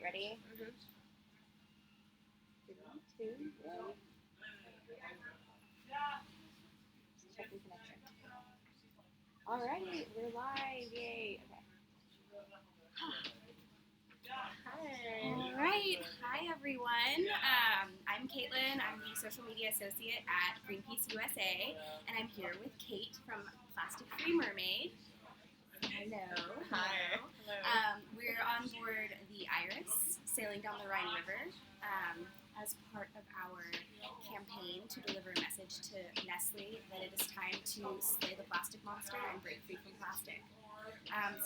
ready? Mm-hmm. 3, 2, 1. Just checking connection. Alrighty, we're live. Yay. Okay. Hi. Alright, hi everyone. I'm Caitlin. I'm the social media associate at Greenpeace USA, and I'm here with Kate from Plastic Free Mermaid. Hello. Hi. Hello. We're on board the Iris, sailing down the Rhine River, as part of our campaign to deliver a message to Nestle that it is time to slay the plastic monster and break free from plastic.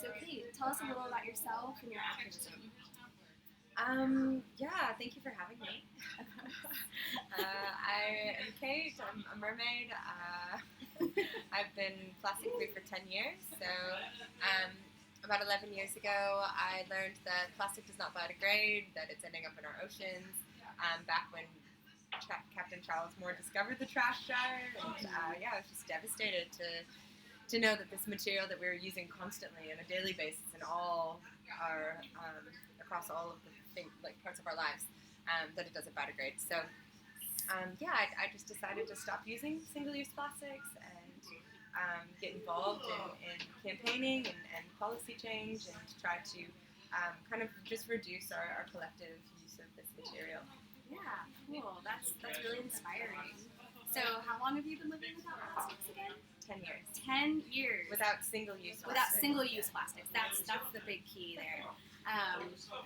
So Kate, tell us a little about yourself and your activism. Yeah, thank you for having me. I am Kate. I'm a mermaid. I've been plastic free for 10 years. So about 11 years ago, I learned that plastic does not biodegrade, that it's ending up in our oceans. Back when Captain Charles Moore discovered the trash jar, and I was just devastated to know that this material that we were using constantly on a daily basis in all our across all of the parts of our lives, that it doesn't biodegrade. So I just decided to stop using single-use plastics and get involved in campaigning and policy change, and try to kind of just reduce our collective use of this material. Yeah, cool. That's really inspiring. So how long have you been living without plastics again? 10 years. 10 years. Without single-use plastics. Without single-use plastics. That's the big key there.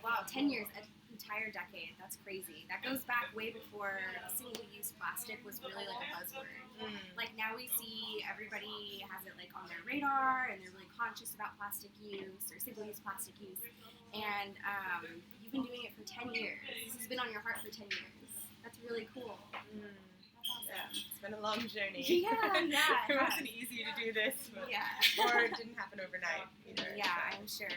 Wow, 10 years, an entire decade. That's crazy. That goes back way before single-use plastic was really like a buzzword. Like now we see everybody has it like on their radar, and they're really conscious about plastic use or single-use plastic use. And you've been doing it for 10 years. This has been on your heart for 10 years. That's really cool. Yeah, it's been a long journey. Yeah. It wasn't easy to do this. Or it didn't happen overnight either. Yeah, I'm sure.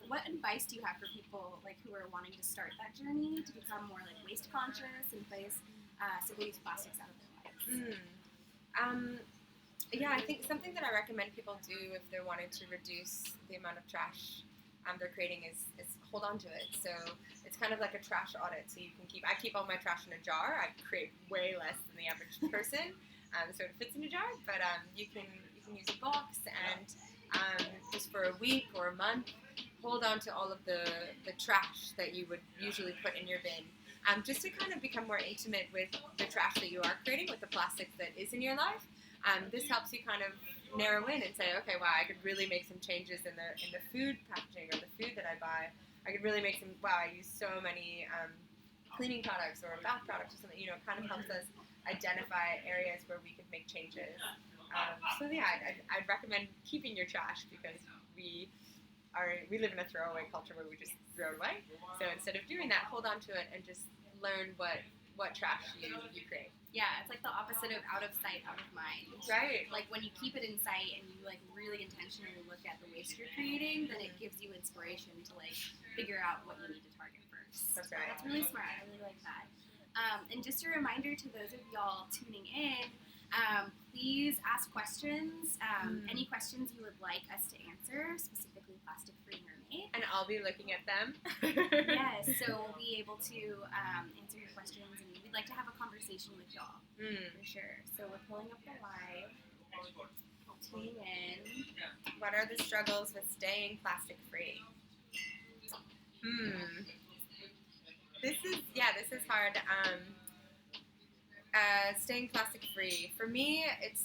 What advice do you have for people like who are wanting to start that journey to become more like waste conscious and place single-use plastics out of their lives? I think something that I recommend people do if they're wanting to reduce the amount of trash they're creating is hold on to it. So it's kind of like a trash audit. So I keep all my trash in a jar. I create way less than the average person, so it fits in a jar. But you can use a box, and just for a week or a month, hold on to all of the trash that you would usually put in your bin, just to kind of become more intimate with the trash that you are creating, with the plastic that is in your life. This helps you kind of narrow in and say, okay, wow, I could really make some changes in the food packaging or the food that I buy. I could really make some, I use so many cleaning products or bath products or something, it kind of helps us identify areas where we could make changes. I'd recommend keeping your trash, because we live in a throwaway culture where we just throw it away. So instead of doing that, hold on to it and just learn what trash you create. Yeah, it's like the opposite of out of sight, out of mind. Right. Like when you keep it in sight and you like really intentionally look at the waste you're creating, then it gives you inspiration to like figure out what you need to target first. That's right. That's really smart. I really like that. And just a reminder to those of y'all tuning in, please ask questions. Any questions you would like us to answer, specifically Plastic Free Mermaid. And I'll be looking at them. Yes, so we'll be able to answer your questions, and we'd like to have a conversation with y'all, for sure. So we're pulling up the live. Tune in. What are the struggles with staying plastic free? This is hard. Staying plastic free. For me, it's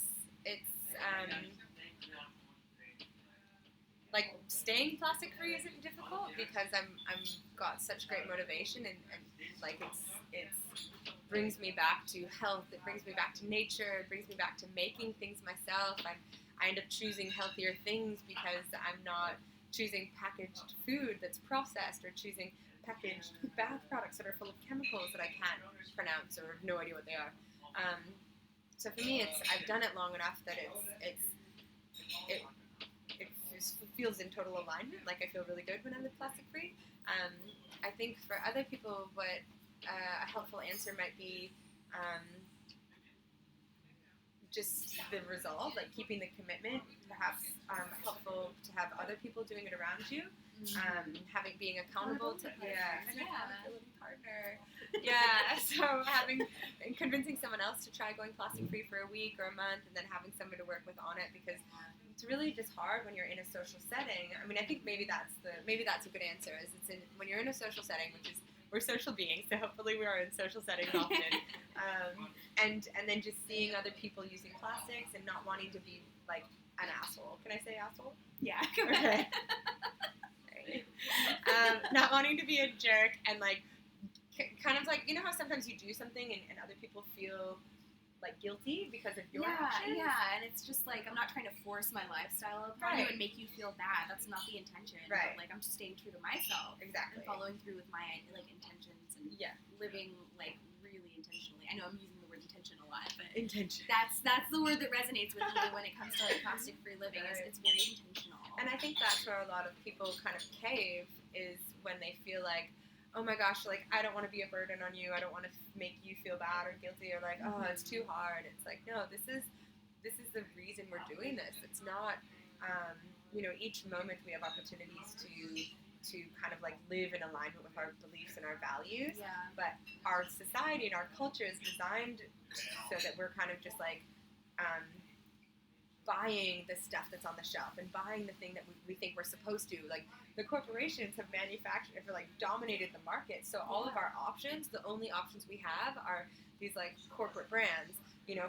like staying plastic free isn't difficult, because I'm got such great motivation, and like it's brings me back to health. It brings me back to nature. It brings me back to making things myself. I end up choosing healthier things because I'm not choosing packaged food that's processed, or choosing packaged bath products that are full of chemicals that I can't pronounce or have no idea what they are. So for me, I've done it long enough that it just feels in total alignment. Like I feel really good when I live plastic free. I think for other people, what a helpful answer might be just the resolve, like keeping the commitment. Perhaps helpful to have other people doing it around you. Being accountable to Accountability partner. So convincing someone else to try going plastic free for a week or a month, and then having someone to work with on it, because it's really just hard when you're in a social setting. I mean, I think maybe that's a good answer. Is when you're in a social setting, which is, we're social beings, so hopefully we are in social settings often, and then just seeing other people using plastics and not wanting to be like an asshole. Can I say asshole? Yeah. Okay. Not wanting to be a jerk, and like kind of like, you know how sometimes you do something and other people feel like guilty because of your actions? Yeah, and it's just like, I'm not trying to force my lifestyle upon you and make you feel bad. That's not the intention. Right. But, like, I'm just staying true to myself. Exactly. And following through with my, like, intentions and living, like, really intentionally. I know I'm using the word intention a lot, but intention. That's the word that resonates with me when it comes to, like, plastic-free living. Right. It's very intentional. And I think that's where a lot of people kind of cave, is when they feel like, oh my gosh, like, I don't want to be a burden on you. I don't want to make you feel bad or guilty, or like, oh, it's too hard. It's like, no, this is the reason we're doing this. It's not, each moment we have opportunities to kind of like live in alignment with our beliefs and our values. Yeah. But our society and our culture is designed so that we're kind of just like, buying the stuff that's on the shelf and buying the thing that we think we're supposed to. Like, the corporations have dominated the market. So all of our options, the only options we have are these like corporate brands,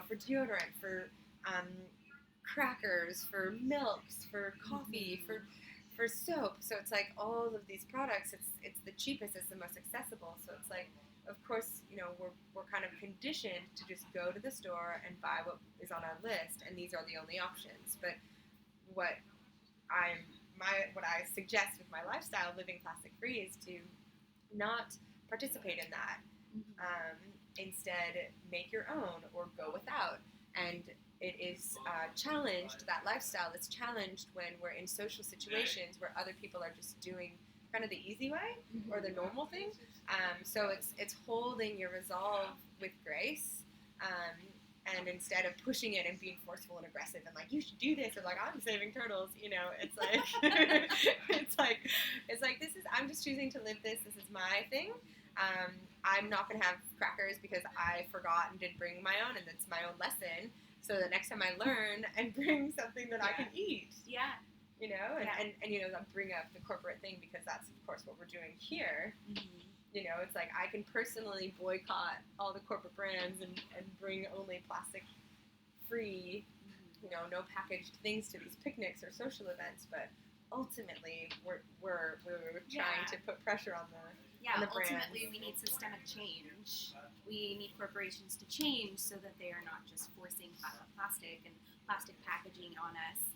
for deodorant, for crackers, for milks, for coffee, for soap. So it's like all of these products, it's the cheapest, it's the most accessible. So it's like, of course, we're kind of conditioned to just go to the store and buy what is on our list, and these are the only options. But what I suggest with my lifestyle, living plastic free, is to not participate in that. Instead, make your own or go without. And it is challenged. That lifestyle is challenged when we're in social situations where other people are just doing kind of the easy way or the normal thing. So it's holding your resolve with grace, and instead of pushing it and being forceful and aggressive and like, you should do this, or like, I'm saving turtles, it's like it's like I'm just choosing to live this. This is my thing. I'm not gonna have crackers because I forgot and didn't bring my own, and it's my own lesson. So that next time I learn and bring something that I can eat. Yeah. And bring up the corporate thing, because that's, of course, what we're doing here. It's like, I can personally boycott all the corporate brands and bring only plastic-free, no packaged things to these picnics or social events. But ultimately, we're trying to put pressure on the ultimately brands. We need systemic change. We need corporations to change so that they are not just forcing plastic and plastic packaging on us.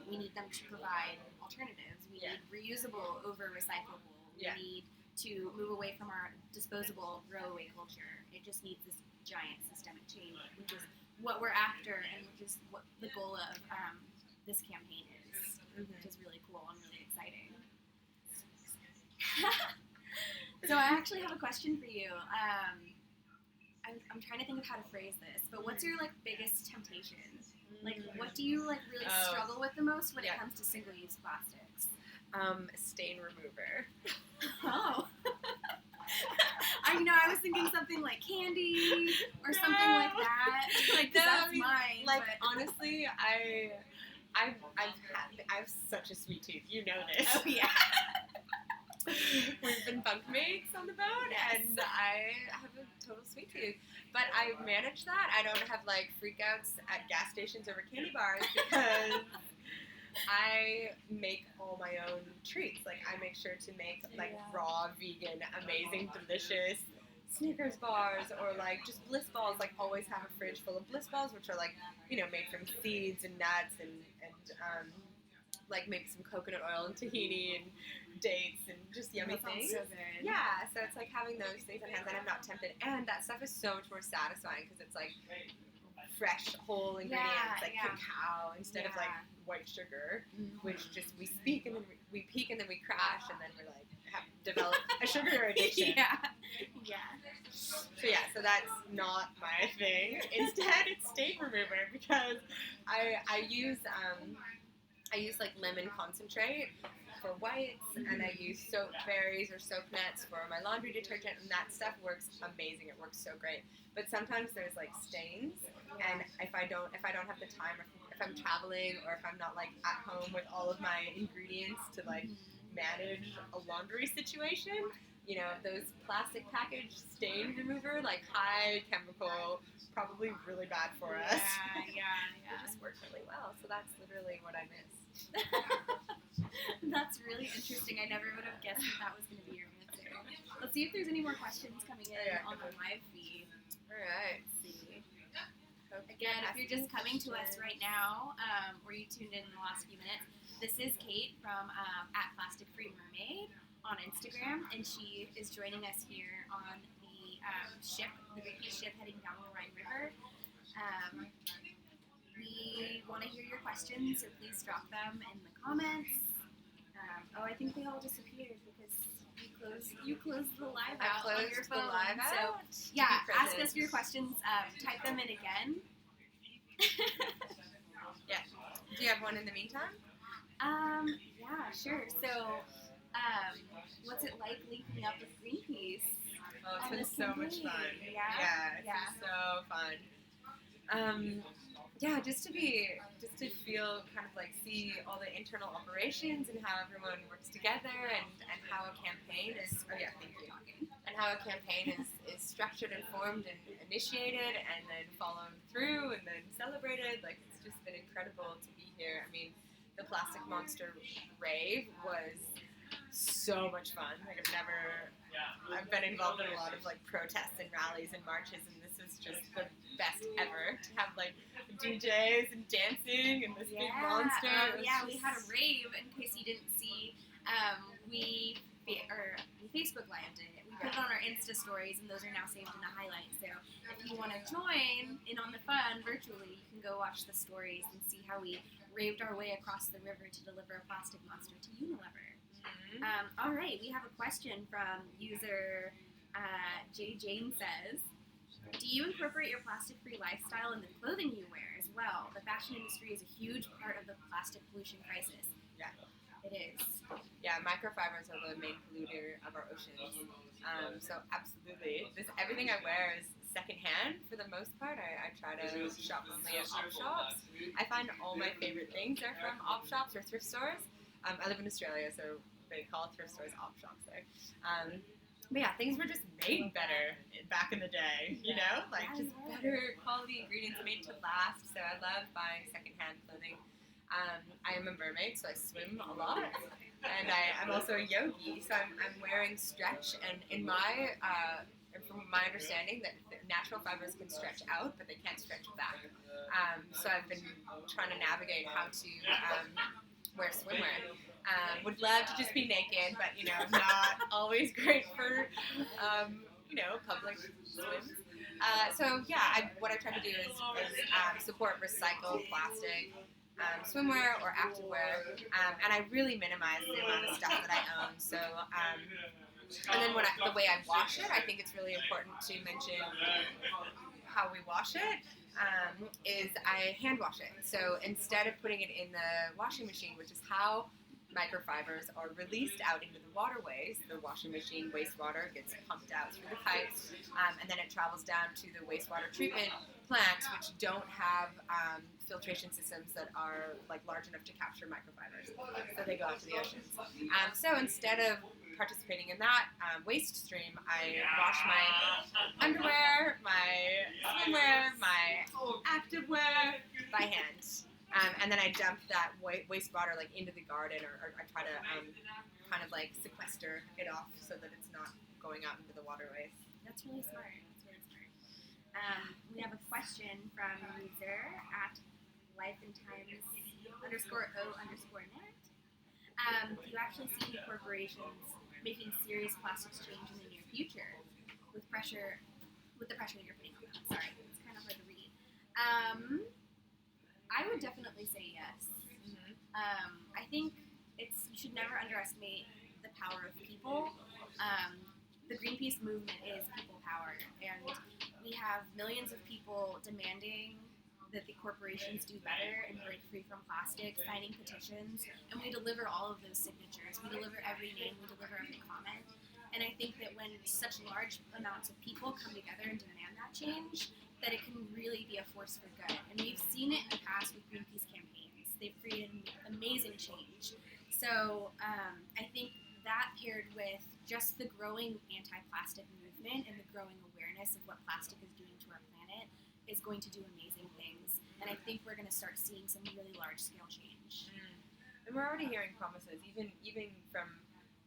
We need them to provide alternatives. We need reusable over recyclable. We need to move away from our disposable throwaway culture. It just needs this giant systemic change, which is what we're after, and which is what the goal of this campaign is, which is really cool and really exciting. So I actually have a question for you. I'm trying to think of how to phrase this, but what's your like biggest temptation? Like, what do you like really struggle with the most when it comes to single-use plastics? Stain remover. Oh. I was thinking something like candy or something like that. Like, that's mine. Like, but honestly, I have such a sweet tooth. You know this. Oh yeah. We've been bunkmates on the boat, and I have a total sweet tooth. But I manage that. I don't have like freakouts at gas stations over candy bars, because I make all my own treats. Like, I make sure to make like raw, vegan, amazing, delicious Snickers bars, or like just Bliss balls. Like, always have a fridge full of Bliss balls, which are like, made from seeds and nuts and like maybe some coconut oil and tahini and dates and just yummy things. So good. Yeah, so it's like having those things on hand, and I'm not tempted. And that stuff is so much more satisfying because it's like fresh, whole ingredients, like cacao instead of like white sugar, which just we peak and then we crash, and then we're like have developed a sugar addiction. So that's not my thing. Instead, it's stain remover, because I use like lemon concentrate, for whites, and I use soap berries or soap nets for my laundry detergent, and that stuff works amazing. It works so great. But sometimes there's like stains, and if I don't have the time, or if I'm traveling, or if I'm not like at home with all of my ingredients to like manage a laundry situation, you know, those plastic package stain remover, like high chemical, probably really bad for us. Yeah. It just works really well. So that's literally what I miss. That's really interesting. I never would have guessed that was going to be your answer. Let's see if there's any more questions coming in on the live feed. All right. Let's see. Again, if you're just coming to us right now, or you tuned in the last few minutes, this is Kate from at Plastic Free Mermaid on Instagram, and she is joining us here on the ship, the Greenpeace ship heading down the Rhine River. We want to hear your questions, so please drop them in the comments. I think they all disappeared because you closed the live out on your phone. The live out. So yeah, ask us your questions. Type them in again. Yeah. Do you have one in the meantime? Yeah, sure. So, what's it like linking up with Greenpeace? Oh, it's been so much fun. Yeah. It's been so fun. Just to feel kind of like see all the internal operations and how everyone works together and how a campaign is. Oh yeah, thank you. And how a campaign is structured and formed and initiated and then followed through and then celebrated. Like, it's just been incredible to be here. I mean, the Plastic Monster rave was so much fun. Like, I've been involved in a lot of like protests and rallies and marches, and this was just the best ever to have like DJs and dancing and this big monster. We had a rave. In case you didn't see, we Facebook lived it. We put it on our Insta stories, and those are now saved in the highlights. So if you want to join in on the fun virtually, you can go watch the stories and see how we raved our way across the river to deliver a plastic monster to Unilever. All right, we have a question from user J. Jane says, do you incorporate your plastic-free lifestyle in the clothing you wear as well? The fashion industry is a huge part of the plastic pollution crisis. Yeah. It is. Yeah, microfibers are the main polluter of our oceans. So absolutely. Everything I wear is secondhand for the most part. I try to shop only at op shops. I find all my favorite things are from op shops or thrift stores. I live in Australia, so they call thrift stores op shops there. But yeah, things were just made better back in the day, you know? Like, just better quality ingredients made to last. So I love buying secondhand clothing. I am a mermaid, so I swim a lot. And I'm also a yogi, so I'm wearing stretch. And from my understanding, that natural fibers can stretch out, but they can't stretch back. So I've been trying to navigate how to wear swimwear. Would love to just be naked, but not always great for public swims. What I try to do is support recycled plastic swimwear or activewear, and I really minimize the amount of stuff that I own. So, and then the way I wash it, I think it's really important to mention how we wash it. Is I hand wash it. So instead of putting it in the washing machine, which is how microfibers are released out into the waterways, the washing machine wastewater gets pumped out through the pipes, and then it travels down to the wastewater treatment plants, which don't have filtration systems that are like large enough to capture microfibers, so they go out to the oceans. So instead of participating in that waste stream, I wash my underwear, my swimwear, my activewear by hand. And then I dump that wastewater like into the garden, or I try to kind of like sequester it off so that it's not going out into the waterways. That's really smart. We have a question from user at lifeandtimes_o_net. Do you actually see any corporations making serious plastics change in the near future with the pressure that you're putting on them? Sorry, it's kind of hard to read. I would definitely say yes. Mm-hmm. I think you should never underestimate the power of people. The Greenpeace movement is people power, and we have millions of people demanding that the corporations do better and break free from plastic, signing petitions, and we deliver all of those signatures. We deliver every name, we deliver every comment. And I think that when such large amounts of people come together and demand that change, that it can really be a force for good. And we've seen it in the past with Greenpeace campaigns. They've created amazing change. So I think that paired with just the growing anti-plastic movement and the growing awareness of what plastic is doing to our planet is going to do amazing things. And I think we're going to start seeing some really large-scale change. And we're already hearing promises, even from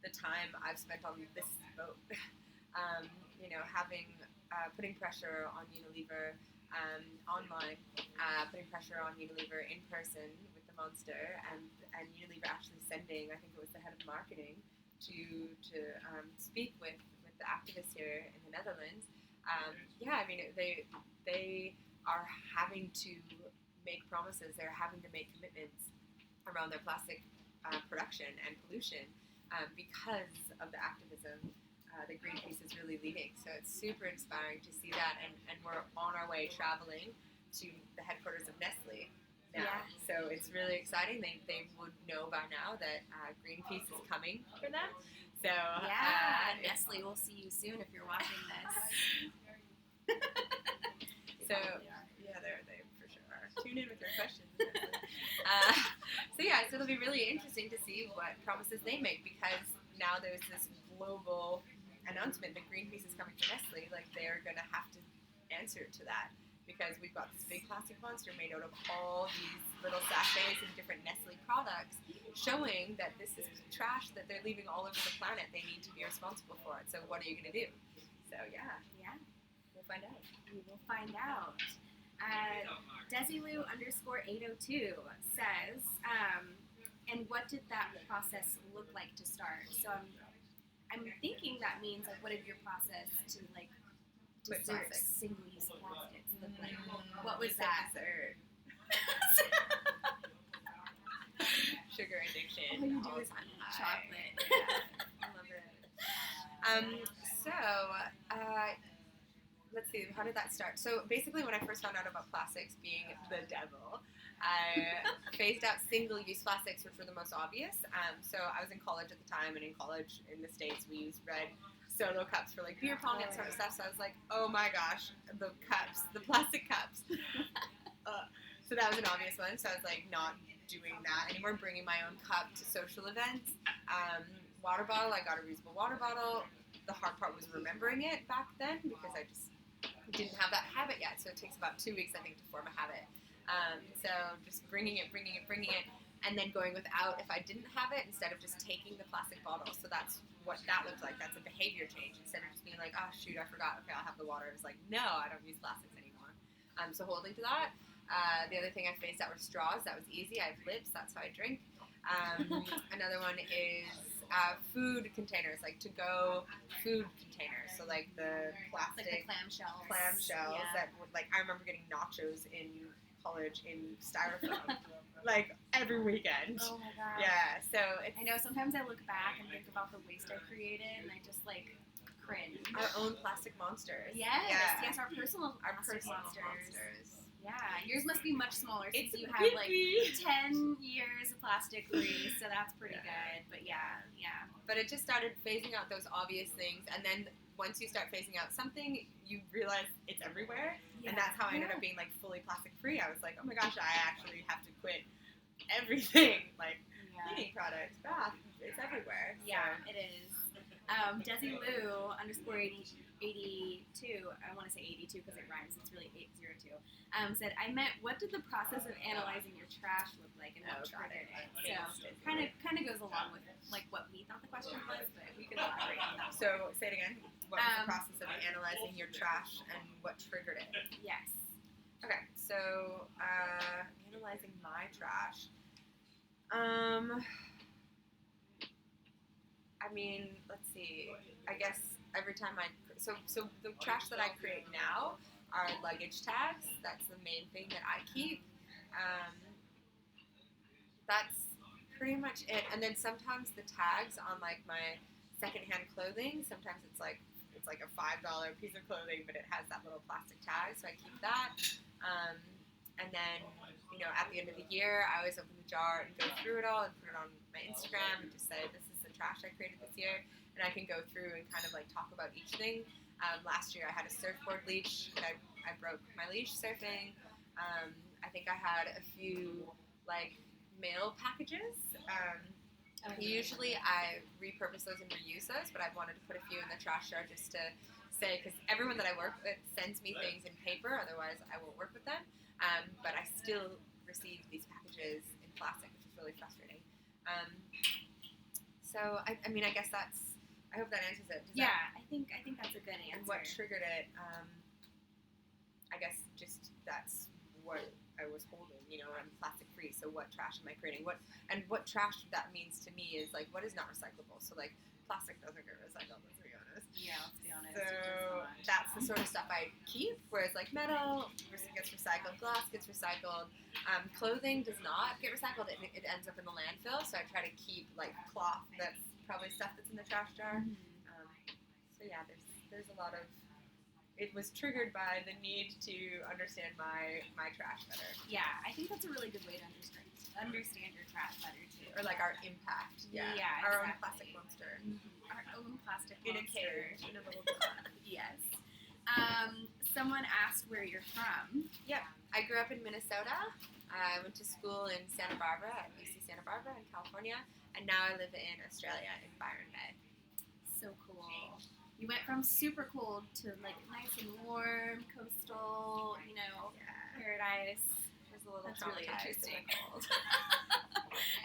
the time I've spent on this boat, putting pressure on Unilever online, putting pressure on Unilever in person with the Monster, and Unilever actually sending, I think it was the head of marketing, to speak with the activists here in the Netherlands. They are having to make promises. They're having to make commitments around their plastic production and pollution. Because of the activism that Greenpeace is really leading. So it's super inspiring to see that, and we're on our way traveling to the headquarters of Nestle now. Yeah. So it's really exciting. They would know by now that Greenpeace is coming for them. So Nestle, we'll see you soon if you're watching this. So they for sure are. Tune in with your questions. So it'll be really interesting to see what promises they make, because now there's this global announcement that Greenpeace is coming to Nestle. Like, they're going to have to answer to that, because we've got this big plastic monster made out of all these little sachets and different Nestle products, showing that this is trash that they're leaving all over the planet. They need to be responsible for it. So what are you going to do? So we'll find out. We will find out. Desilu_802 says, and what did that process look like to start? So I'm thinking that means, like, what did your process to Quit dessert plastics. single-use plastics look like? What was that? Dessert. Sugar addiction. All you do all is time eat high. chocolate. Yeah, I love it. Let's see, how did that start? So basically, when I first found out about plastics being the devil, I phased out single-use plastics, which were the most obvious. So I was in college at the time, and in college in the States, we used red Solo cups for like beer pong and sort of stuff. So I was like, oh my gosh, the plastic cups. So that was an obvious one. So I was like, not doing that anymore, bringing my own cup to social events. Water bottle, I got a reusable water bottle. The hard part was remembering it back then, because I just didn't have that habit yet. So it takes about 2 weeks, I think, to form a habit. So just bringing it, and then going without if I didn't have it, instead of just taking the plastic bottle. So that's what that looks like. That's a behavior change. Instead of just being like, oh shoot, I forgot. Okay, I'll have the water. It was like, no, I don't use plastics anymore. So holding to that. The other thing I phased out were straws. That was easy. I have lips. That's how I drink. Another one is food containers, like to-go food containers. So like the plastic Like the clamshells. that would, like, I remember getting nachos in college in styrofoam like every weekend. Oh my god. Yeah, so it's I know, sometimes I look back and think about the waste I created, and I just cringe. our own plastic monsters. Yes, Yeah. yes, our personal Our plastic personal monsters. monsters. Yeah, yours must be much smaller since It's you have like picky. 10 years of plastic free, so that's pretty good. But yeah. But it just started phasing out those obvious things, and then once you start phasing out something, you realize it's everywhere, and that's how I ended up being like fully plastic free. I was like, oh my gosh, I actually have to quit everything, like cleaning products, bath, it's everywhere. Yeah, it is. Desilu_82, I want to say 82 because it rhymes, it's really 802, said, I meant, what did the process of analyzing your trash look like, and what triggered it? So, kind of goes along with like what we thought the question was, but we could elaborate on that. So, say it again. What was the process of analyzing your trash, and what triggered it? Yes. Okay, so, analyzing my trash. I mean, let's see. I guess every time so the trash that I create now are luggage tags. That's the main thing that I keep. That's pretty much it. And then sometimes the tags on like my secondhand clothing. Sometimes it's like a $5 piece of clothing, but it has that little plastic tag, so I keep that. and then, at the end of the year, I always open the jar and go through it all and put it on my Instagram and just say, this is the trash I created this year. And I can go through and kind of like talk about each thing. Last year I had a surfboard leash. I broke my leash surfing. I think I had a few like mail packages. Usually I repurpose those and reuse those, but I wanted to put a few in the trash jar just to say, because everyone that I work with sends me things in paper, otherwise I won't work with them. But I still receive these packages in plastic, which is really frustrating. So I guess I hope that answers it. I think that's a good answer. And what triggered it? I guess just that's what I was holding. I'm plastic free. So what trash am I creating? What trash that means to me is like what is not recyclable. So like plastic doesn't get recycled. Let's be honest. Yeah, let's be honest. So that's the sort of stuff I keep. Whereas like metal gets recycled, glass gets recycled, clothing does not get recycled. It ends up in the landfill. So I try to keep like cloth. That's probably stuff that's in the trash jar. So yeah, there's a lot of. It was triggered by the need to understand my trash better. Yeah, I think that's a really good way to understand your trash better too. Or like our impact. Yeah. Our own plastic monster. Our own plastic In monster. a cage. In a little jar. Yes. Someone asked where you're from. Yep. I grew up in Minnesota. I went to school in Santa Barbara at UC Santa Barbara in California, and now I live in Australia in Byron Bay. So cool. You went from super cold to like nice and warm, coastal, paradise. It was a little That's really traumatized interesting. in the cold.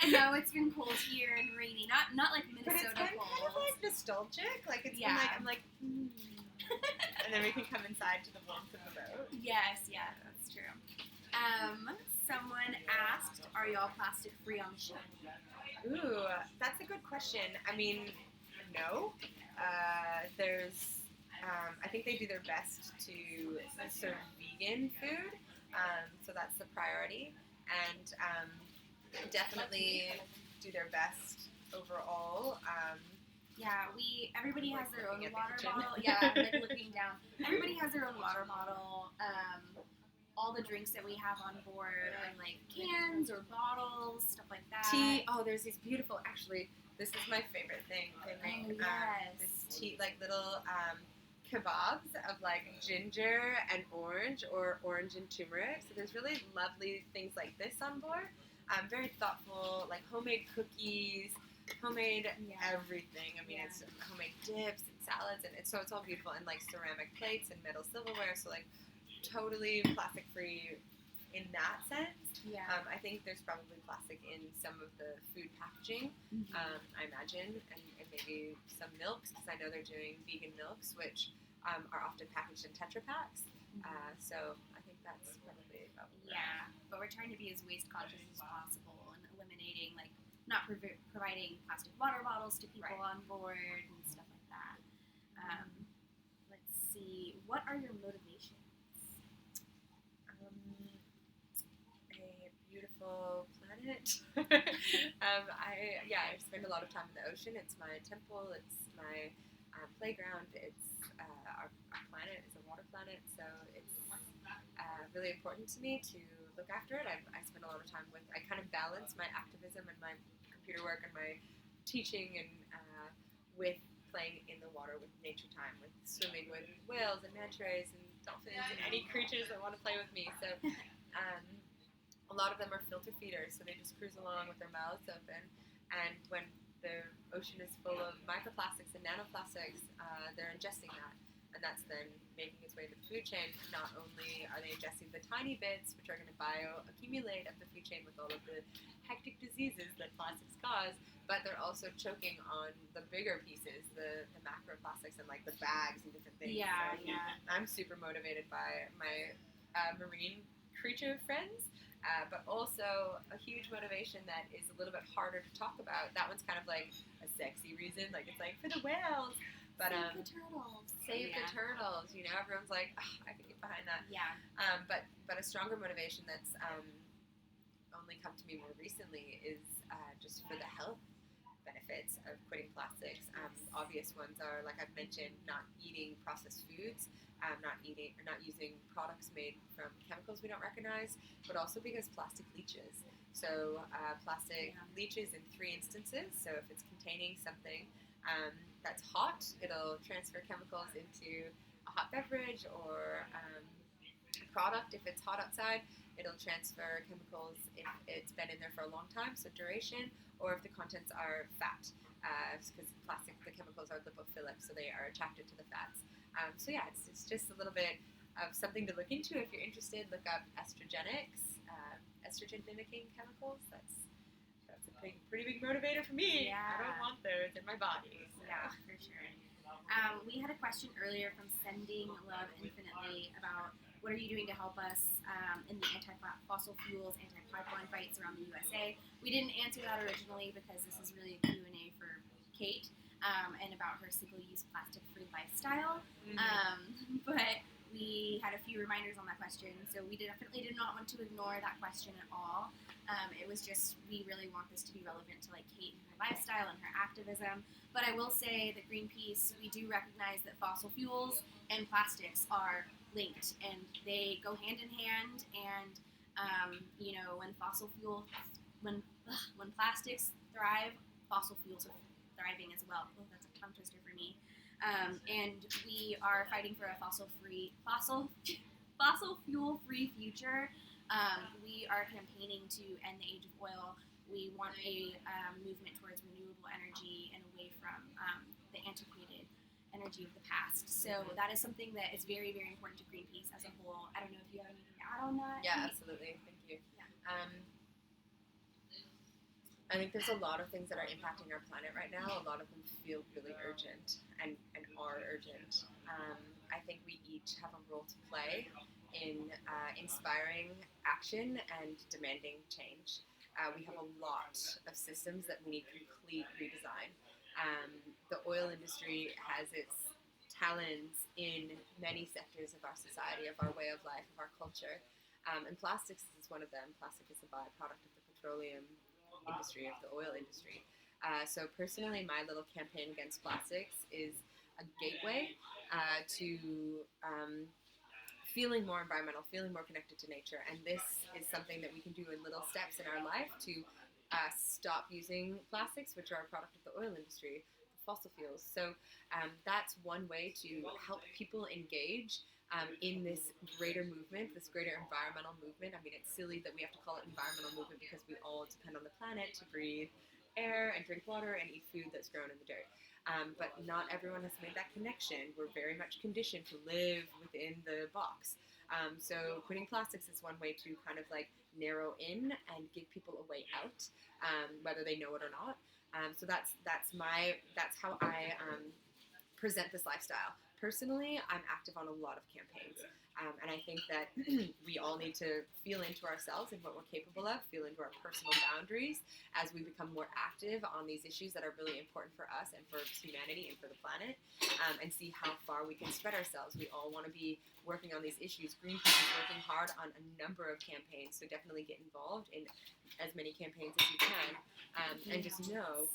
And now it's been cold here and rainy. Not like But it's Minnesota been cold. kind of like nostalgic. Like it's been Yeah. like I'm like, and then we can come inside to the warmth of the boat. Yes, yeah, that's true. Someone asked, are y'all plastic free on the ship? Ooh, that's a good question. I mean, no. I think they do their best to serve vegan food, so that's the priority, and definitely do their best overall. Yeah, everybody has their own Looking at the water kitchen. bottle. Yeah, like looking down. Everybody has their own water bottle. All the drinks that we have on board are like cans or bottles, stuff like that. Tea. Oh, there's these beautiful. Actually, this is my favorite thing. They make yes. this tea, like little kebabs of like ginger and orange, or orange and turmeric. So there's really lovely things like this on board. Very thoughtful, like homemade cookies, homemade everything. I mean, it's homemade dips and salads, and it's all beautiful, and like ceramic plates and metal silverware. So like totally plastic free in that sense. Yeah. I think there's probably plastic in some of the food packaging, I imagine, and maybe some milks, because I know they're doing vegan milks, which are often packaged in Tetra Paks. So I think that's probably about right. Yeah, but we're trying to be as waste conscious as possible and eliminating, like, not providing plastic water bottles to people on board and stuff like that. Let's see, what are your motivations? A beautiful planet. I spend a lot of time in the ocean. It's my temple. It's my playground. It's our planet is a water planet, so it's really important to me to look after it. I spend a lot of time I kind of balance my activism and my computer work and my teaching and with playing in the water, with nature time, with swimming with whales and manta rays and dolphins and any creatures that want to play with me. So a lot of them are filter feeders, so they just cruise along with their mouths open, and when the ocean is full of microplastics and nanoplastics, they're ingesting that, and that's then making its way to the food chain. Not only are they ingesting the tiny bits, which are going to bioaccumulate up the food chain with all of the hectic diseases that plastics cause, but they're also choking on the bigger pieces, the macroplastics and like the bags and different things. Yeah, so I'm super motivated by my marine creature friends. But also a huge motivation that is a little bit harder to talk about. That one's kind of like a sexy reason, like it's like for the whales. But save the turtles. Save the turtles. You know, everyone's like, I could get behind that. Yeah. But a stronger motivation that's only come to me more recently is just for the health benefits of quitting plastics. Obvious ones are, like I've mentioned, not eating processed foods. not using products made from chemicals we don't recognize, but also because plastic leaches. So plastic leaches in 3 instances. So if it's containing something that's hot, it'll transfer chemicals into a hot beverage or product. If it's hot outside, it'll transfer chemicals if it's been in there for a long time, so duration, or if the contents are fat, because the chemicals are lipophilic, so they are attracted to the fats. So yeah, it's just a little bit of something to look into. If you're interested, look up estrogenics, estrogen mimicking chemicals. That's a pretty big motivator for me. Yeah. I don't want those in my body. So. Yeah, for sure. We had a question earlier from Sending Love Infinitely about what are you doing to help us in the anti-fossil fuels, anti-pipeline fights around the USA. We didn't answer that originally because this is really a Q&A for Kate and about her single-use plastic-free lifestyle. But we had a few reminders on that question, so we definitely did not want to ignore that question at all. It was just, we really want this to be relevant to like Kate and her lifestyle and her activism. But I will say that Greenpeace, we do recognize that fossil fuels and plastics are linked and they go hand in hand. And when plastics thrive, fossil fuels are thriving as well. Oh, that's a tongue twister for me. And we are fighting for a fossil fuel-free future. We are campaigning to end the age of oil. We want a movement towards renewable energy and away from the antiquated energy of the past. So that is something that is very, very important to Greenpeace as a whole. I don't know if you have anything to add on that. Yeah, absolutely. Thank you. Yeah. I think there's a lot of things that are impacting our planet right now. A lot of them feel really urgent and are urgent. I think we each have a role to play in inspiring action and demanding change. We have a lot of systems that we need complete redesign. The oil industry has its talons in many sectors of our society, of our way of life, of our culture. And plastics is one of them. Plastic is a byproduct of the petroleum industry, of the oil industry. So personally, my little campaign against plastics is a gateway to feeling more environmental, feeling more connected to nature. And this is something that we can do in little steps in our life to stop using plastics, which are a product of the oil industry, fossil fuels. So that's one way to help people engage in this greater movement, this greater environmental movement. I mean, it's silly that we have to call it environmental movement because we all depend on the planet to breathe air and drink water and eat food that's grown in the dirt. But not everyone has made that connection. We're very much conditioned to live within the box. So quitting plastics is one way to kind of like narrow in and give people a way out, whether they know it or not. So that's how I present this lifestyle. Personally, I'm active on a lot of campaigns, and I think that we all need to feel into ourselves and what we're capable of, feel into our personal boundaries as we become more active on these issues that are really important for us and for humanity and for the planet, and see how far we can spread ourselves. We all want to be working on these issues. Greenpeace is working hard on a number of campaigns, so definitely get involved in as many campaigns as you can, and just know,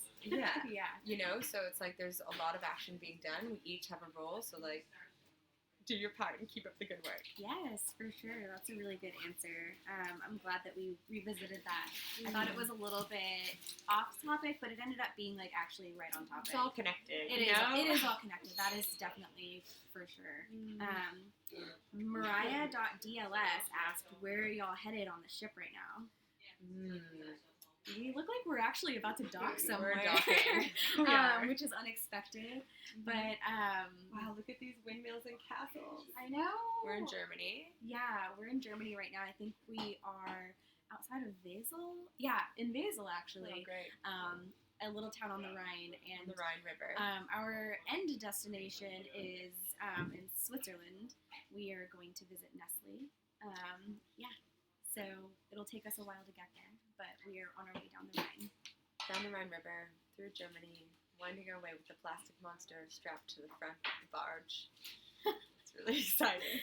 so it's like there's a lot of action being done. We each have a role, so like, do your part and keep up the good work. Yes, for sure. That's a really good answer. I'm glad that we revisited that. I thought it was a little bit off topic, but it ended up being like actually right on topic. It's all connected. It is all connected. That is definitely for sure. Mariah.dls asked, where are y'all headed on the ship right now? We look like we're actually about to dock somewhere, which is unexpected. But wow, look at these windmills and castles. I know. We're in Germany. Yeah, we're in Germany right now. I think we are outside of Basel. Yeah, in Basel actually. Oh, great. A little town on the Rhine, and the Rhine River. Our end destination is in Switzerland. We are going to visit Nestle. So it'll take us a while to get there, but we are on our way down the Rhine. Down the Rhine River, through Germany, winding our way with the plastic monster strapped to the front of the barge. It's really exciting.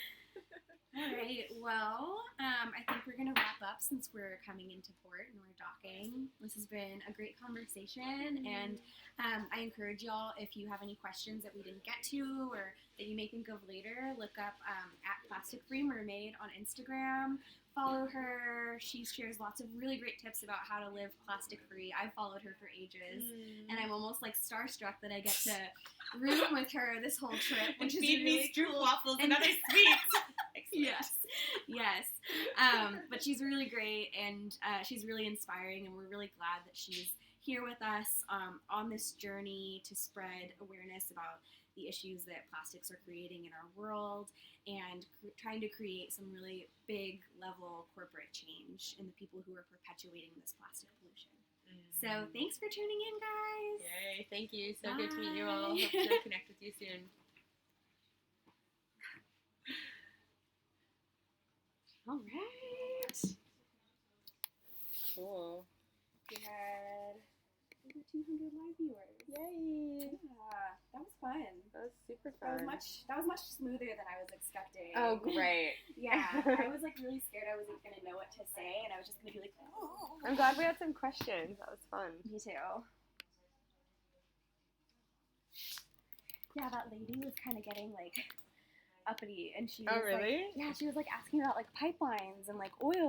All right, well, I think we're going to wrap up since we're coming into port and we're docking. This has been a great conversation, and I encourage y'all, if you have any questions that we didn't get to or that you may think of later, look up at Plastic Free Mermaid on Instagram. Follow her. She shares lots of really great tips about how to live plastic free. I've followed her for ages, and I'm almost like starstruck that I get to room with her this whole trip, which is feed really me strudel cool. waffles and other sweets. Yes. But she's really great, and she's really inspiring, and we're really glad that she's here with us on this journey to spread awareness about the issues that plastics are creating in our world, and trying to create some really big level corporate change in the people who are perpetuating this plastic pollution. So thanks for tuning in, guys. Yay, thank you. So good to meet you Bye. all. Hope to connect with you soon. All right. Cool. We had over 200 live viewers. Yay. Yeah, that was fun. That was super That fun. was much smoother than I was expecting. Oh, great. Yeah, I was like really scared I wasn't gonna know what to say, and I was just gonna be like, oh. I'm glad we had some questions. That was fun. Me too. Yeah, that lady was kind of getting like uppity, and she was Oh, really? like, yeah, she was like asking about like pipelines and like oil